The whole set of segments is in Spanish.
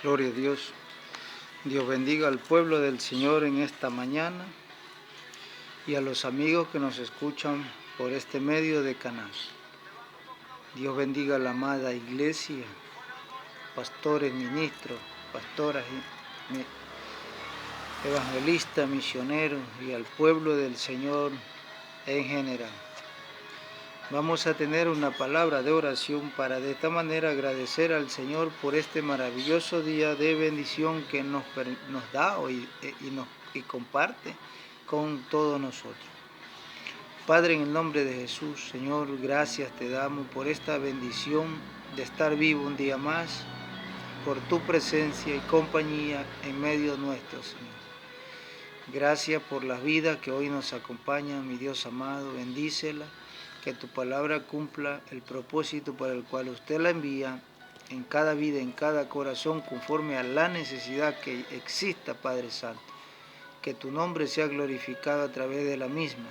Gloria a Dios. Dios bendiga al pueblo del Señor en esta mañana y a los amigos que nos escuchan por este medio de canal. Dios bendiga a la amada iglesia, pastores, ministros, pastoras, evangelistas, misioneros y al pueblo del Señor en general. Vamos a tener una palabra de oración para de esta manera agradecer al Señor por este maravilloso día de bendición que nos da y comparte con todos nosotros. Padre, en el nombre de Jesús, Señor, gracias te damos por esta bendición de estar vivo un día más, por tu presencia y compañía en medio nuestro, Señor. Gracias por las vidas que hoy nos acompañan, mi Dios amado, bendícela. Que tu palabra cumpla el propósito para el cual usted la envía en cada vida, en cada corazón, conforme a la necesidad que exista, Padre Santo. Que tu nombre sea glorificado a través de la misma.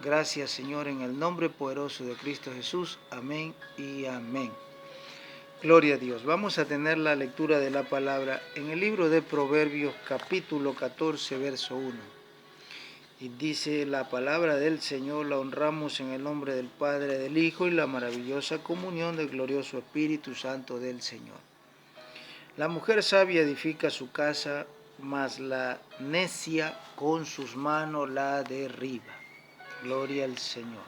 Gracias, Señor, en el nombre poderoso de Cristo Jesús. Amén y amén. Gloria a Dios. Vamos a tener la lectura de la palabra en el libro de Proverbios, capítulo 14, verso 1. Y dice la palabra del Señor, la honramos en el nombre del Padre, del Hijo y la maravillosa comunión del glorioso Espíritu Santo del Señor. La mujer sabia edifica su casa, mas la necia con sus manos la derriba. Gloria al Señor.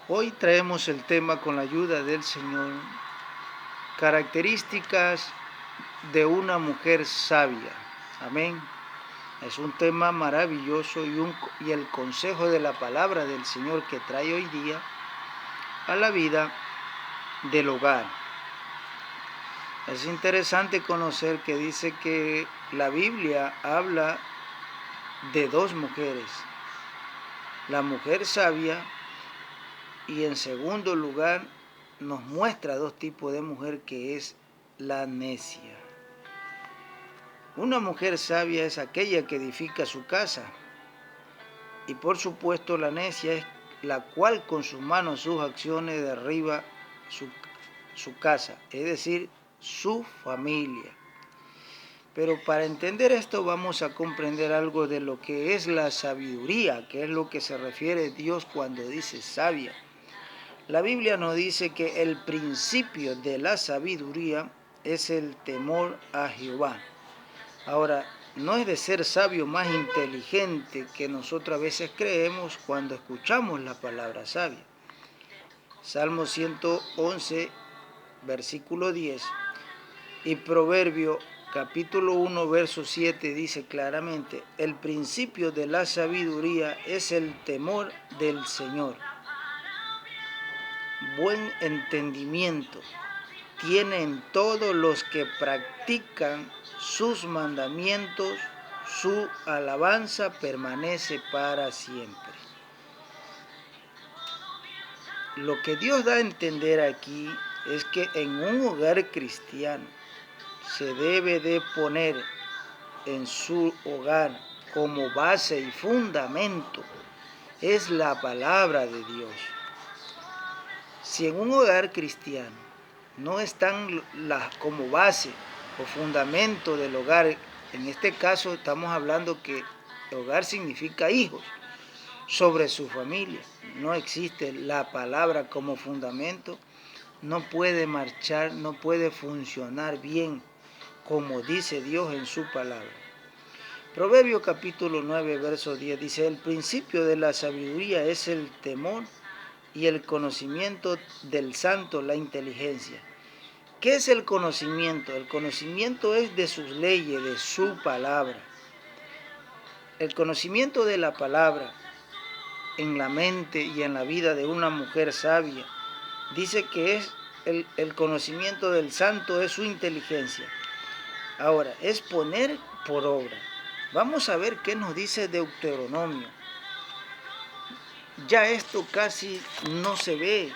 Hoy traemos el tema con la ayuda del Señor, características de una mujer sabia. Amén. Es un tema maravilloso y el consejo de la palabra del Señor que trae hoy día a la vida del hogar. Es interesante conocer que dice que la Biblia habla de dos mujeres. La mujer sabia y en segundo lugar nos muestra dos tipos de mujer que es la necia. Una mujer sabia es aquella que edifica su casa y por supuesto la necia es la cual con sus manos, sus acciones derriba su casa, es decir, su familia. Pero para entender esto vamos a comprender algo de lo que es la sabiduría, que es lo que se refiere Dios cuando dice sabia. La Biblia nos dice que el principio de la sabiduría es el temor a Jehová. Ahora, no es de ser sabio más inteligente que nosotros a veces creemos cuando escuchamos la palabra sabia. Salmo 111, versículo 10 y Proverbio capítulo 1, verso 7 dice claramente: el principio de la sabiduría es el temor del Señor. Buen entendimiento tienen todos los que practican sus mandamientos, su alabanza permanece para siempre. Lo que Dios da a entender aquí es que en un hogar cristiano se debe de poner en su hogar como base y fundamento es la palabra de Dios. Si en un hogar cristiano no están como base o fundamento del hogar, en este caso estamos hablando que el hogar significa hijos, sobre su familia, no existe la palabra como fundamento, no puede marchar, no puede funcionar bien como dice Dios en su palabra. Proverbio capítulo 9, verso 10 dice: el principio de la sabiduría es el temor y el conocimiento del santo la inteligencia. ¿Qué es el conocimiento? El conocimiento es de sus leyes, de su palabra. El conocimiento de la palabra en la mente y en la vida de una mujer sabia dice que es el conocimiento del santo es su inteligencia. Ahora, es poner por obra. Vamos a ver qué nos dice Deuteronomio. Ya esto casi no se ve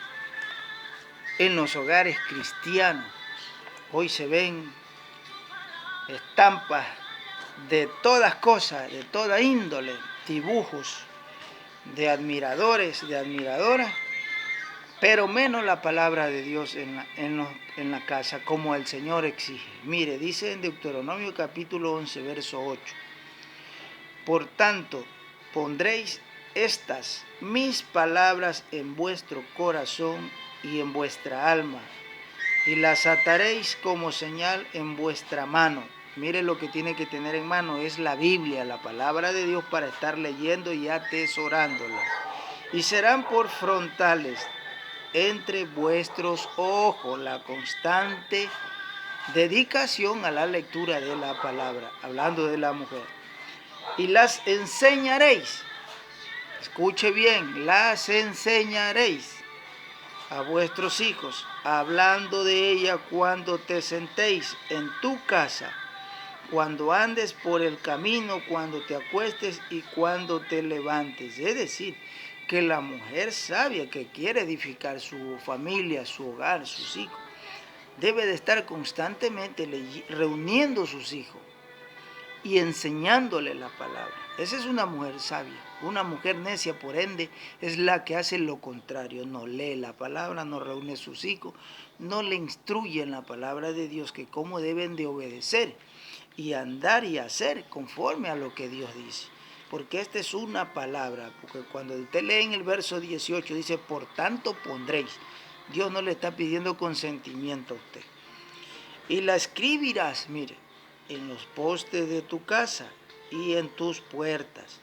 en los hogares cristianos. Hoy se ven estampas de todas cosas, de toda índole, dibujos de admiradores, de admiradoras, pero menos la palabra de Dios en la casa, como el Señor exige. Mire, dice en Deuteronomio capítulo 11, verso 8. Por tanto, pondréis estas mis palabras en vuestro corazón y en vuestra alma, y las ataréis como señal en vuestra mano. Mire lo que tiene que tener en mano, es la Biblia, la palabra de Dios, para estar leyendo y atesorándola. Y serán por frontales entre vuestros ojos, la constante dedicación a la lectura de la palabra, hablando de la mujer. Y las enseñaréis, escuche bien, las enseñaréis a vuestros hijos, hablando de ella cuando te sentéis en tu casa, cuando andes por el camino, cuando te acuestes y cuando te levantes. Es decir, que la mujer sabia que quiere edificar su familia, su hogar, sus hijos, debe de estar constantemente reuniendo sus hijos y enseñándole la palabra. Esa es una mujer sabia. Una mujer necia, por ende, es la que hace lo contrario. No lee la palabra, no reúne sus hijos, no le instruye en la palabra de Dios que cómo deben de obedecer y andar y hacer conforme a lo que Dios dice. Porque esta es una palabra, porque cuando usted lee en el verso 18 dice, por tanto pondréis. Dios no le está pidiendo consentimiento a usted. Y la escribirás, mire, en los postes de tu casa y en tus puertas,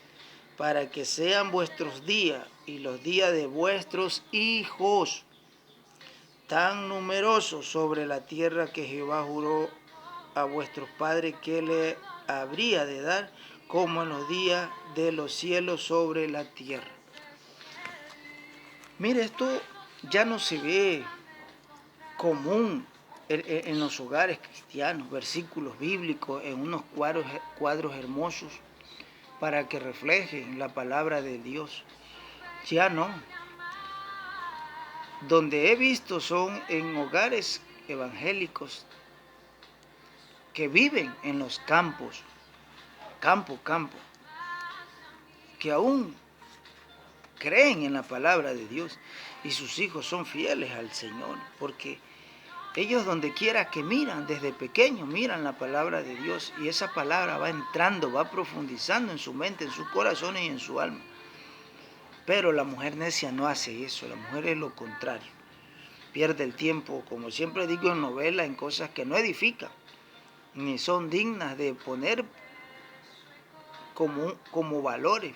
para que sean vuestros días y los días de vuestros hijos tan numerosos sobre la tierra que Jehová juró a vuestros padres que le habría de dar, como en los días de los cielos sobre la tierra. Mire, esto ya no se ve común en los hogares cristianos, versículos bíblicos en unos cuadros hermosos para que reflejen la palabra de Dios. Ya no. Donde he visto son en hogares evangélicos que viven en los campos, campo, que aún creen en la palabra de Dios y sus hijos son fieles al Señor, porque ellos donde quiera que miran, desde pequeños miran la palabra de Dios y esa palabra va entrando, va profundizando en su mente, en sus corazones y en su alma. Pero la mujer necia no hace eso, la mujer es lo contrario. Pierde el tiempo, como siempre digo en novelas, en cosas que no edifican, ni son dignas de poner como valores,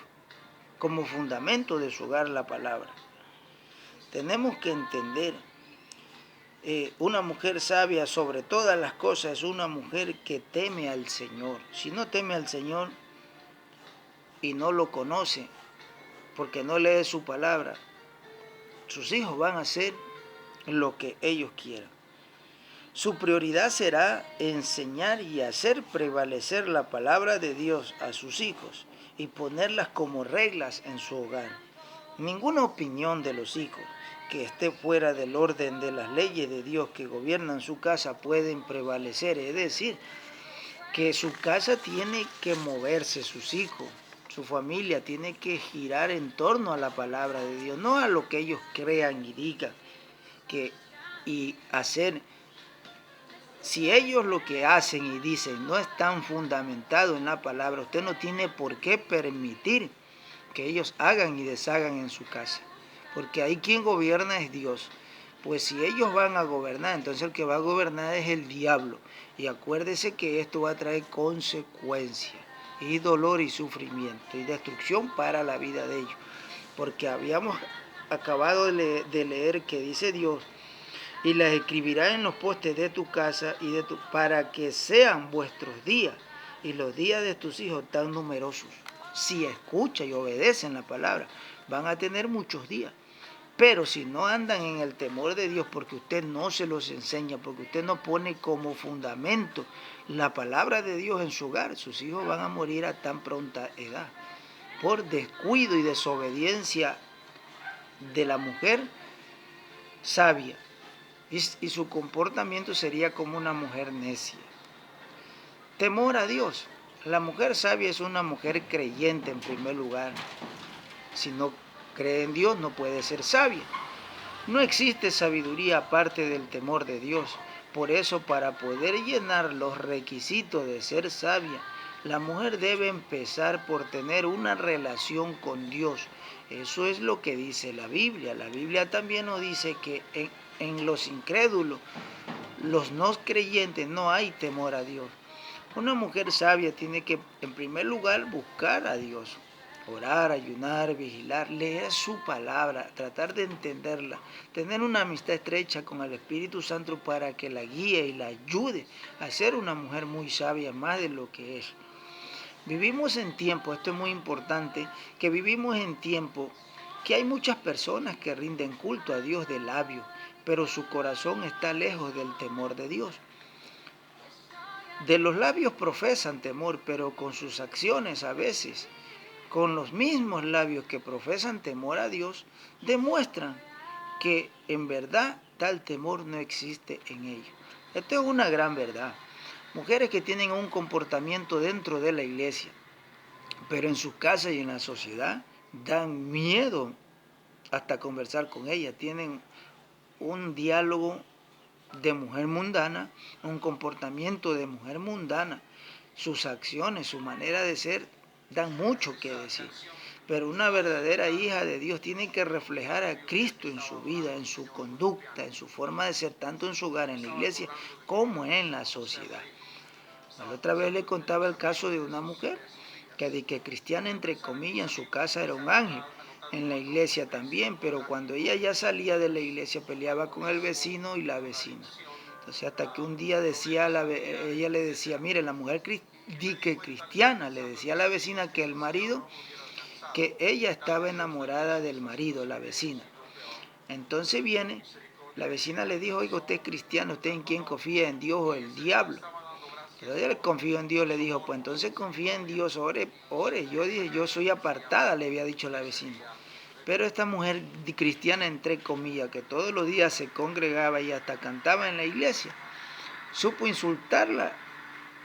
como fundamento de su hogar la palabra. Tenemos que entender, una mujer sabia sobre todas las cosas es una mujer que teme al Señor. Si no teme al Señor y no lo conoce, porque no lee su palabra, sus hijos van a hacer lo que ellos quieran. Su prioridad será enseñar y hacer prevalecer la palabra de Dios a sus hijos y ponerlas como reglas en su hogar. Ninguna opinión de los hijos que esté fuera del orden de las leyes de Dios que gobiernan su casa pueden prevalecer. Es decir, que su casa tiene que moverse, sus hijos, su familia tiene que girar en torno a la palabra de Dios, no a lo que ellos crean y digan y hacer. Si ellos lo que hacen y dicen no están fundamentados en la palabra, usted no tiene por qué permitir que ellos hagan y deshagan en su casa. Porque ahí quien gobierna es Dios. Pues si ellos van a gobernar, entonces el que va a gobernar es el diablo. Y acuérdese que esto va a traer consecuencias y dolor y sufrimiento y destrucción para la vida de ellos. Porque habíamos acabado de leer que dice Dios, y las escribirás en los postes de tu casa y para que sean vuestros días y los días de tus hijos tan numerosos. Si escuchan y obedecen la palabra, van a tener muchos días. Pero si no andan en el temor de Dios, porque usted no se los enseña, porque usted no pone como fundamento la palabra de Dios en su hogar, sus hijos van a morir a tan pronta edad. Por descuido y desobediencia de la mujer sabia. Y su comportamiento sería como una mujer necia. Temor a Dios. La mujer sabia es una mujer creyente en primer lugar. Si no cree en Dios no puede ser sabia. No existe sabiduría aparte del temor de Dios. Por eso, para poder llenar los requisitos de ser sabia, la mujer debe empezar por tener una relación con Dios. Eso es lo que dice la Biblia. La Biblia también nos dice que en los incrédulos, los no creyentes, no hay temor a Dios. Una mujer sabia tiene que, en primer lugar, buscar a Dios. Orar, ayunar, vigilar, leer su palabra, tratar de entenderla, tener una amistad estrecha con el Espíritu Santo para que la guíe y la ayude a ser una mujer muy sabia, más de lo que es. Vivimos en tiempo, esto es muy importante, que vivimos en tiempo que hay muchas personas que rinden culto a Dios de labio, pero su corazón está lejos del temor de Dios. De los labios profesan temor, pero con sus acciones a veces, con los mismos labios que profesan temor a Dios, demuestran que en verdad tal temor no existe en ellos. Esto es una gran verdad. Mujeres que tienen un comportamiento dentro de la iglesia, pero en sus casas y en la sociedad, dan miedo hasta conversar con ellas. Tienen un diálogo de mujer mundana, un comportamiento de mujer mundana. Sus acciones, su manera de ser, dan mucho que decir. Pero una verdadera hija de Dios tiene que reflejar a Cristo en su vida, en su conducta, en su forma de ser, tanto en su hogar, en la iglesia, como en la sociedad. La otra vez le contaba el caso de una mujer que cristiana, entre comillas, en su casa era un ángel, en la iglesia también, pero cuando ella ya salía de la iglesia peleaba con el vecino y la vecina. Entonces hasta que un día ella le decía, mire, la mujer cristiana le decía a la vecina que el marido, que ella estaba enamorada del marido, la vecina. Entonces viene, la vecina le dijo, oiga, usted es cristiano, ¿usted en quién confía, en Dios o el diablo? Pero ella le confió en Dios, le dijo, pues entonces confía en Dios, ore. Yo dije, yo soy apartada, le había dicho la vecina. Pero esta mujer cristiana, entre comillas, que todos los días se congregaba y hasta cantaba en la iglesia, supo insultarla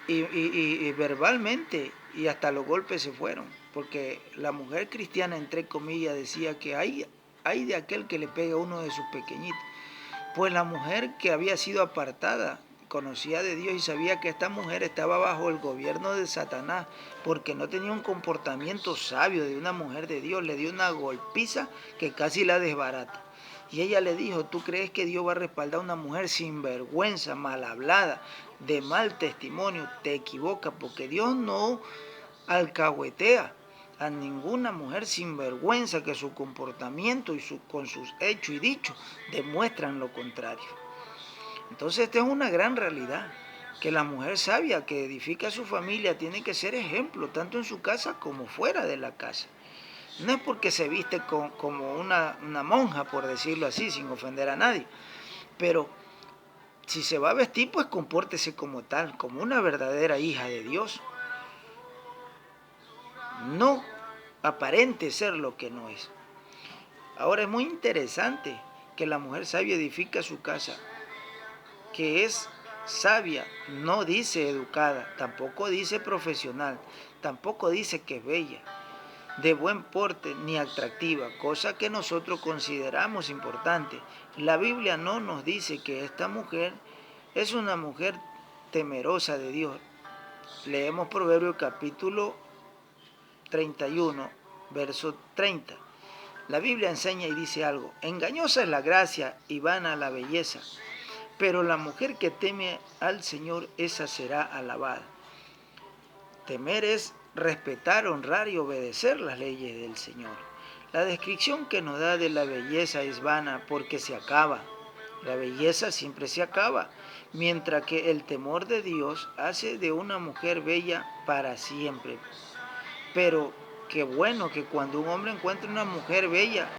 y verbalmente, y hasta los golpes se fueron, porque la mujer cristiana, entre comillas, decía que hay de aquel que le pega a uno de sus pequeñitos. Pues la mujer que había sido apartada conocía de Dios y sabía que esta mujer estaba bajo el gobierno de Satanás porque no tenía un comportamiento sabio de una mujer de Dios. Le dio una golpiza que casi la desbarata. Y ella le dijo, ¿tú crees que Dios va a respaldar a una mujer sin vergüenza, mal hablada, de mal testimonio? Te equivocas, porque Dios no alcahuetea a ninguna mujer sin vergüenza, que su comportamiento y con sus hechos y dichos demuestran lo contrario. Entonces esta es una gran realidad, que la mujer sabia que edifica su familia tiene que ser ejemplo, tanto en su casa como fuera de la casa. No es porque se viste como una monja, por decirlo así, sin ofender a nadie, pero si se va a vestir, pues compórtese como tal, como una verdadera hija de Dios. No aparente ser lo que no es. Ahora es muy interesante que la mujer sabia edifica su casa, que es sabia, no dice educada, tampoco dice profesional, tampoco dice que es bella, de buen porte ni atractiva, cosa que nosotros consideramos importante. La Biblia no nos dice que esta mujer es una mujer temerosa de Dios. Leemos Proverbios capítulo 31, verso 30. La Biblia enseña y dice algo: engañosa es la gracia y vana la belleza, pero la mujer que teme al Señor, esa será alabada. Temer es respetar, honrar y obedecer las leyes del Señor. La descripción que nos da de la belleza es vana porque se acaba. La belleza siempre se acaba, mientras que el temor de Dios hace de una mujer bella para siempre. Pero qué bueno que cuando un hombre encuentra una mujer bella,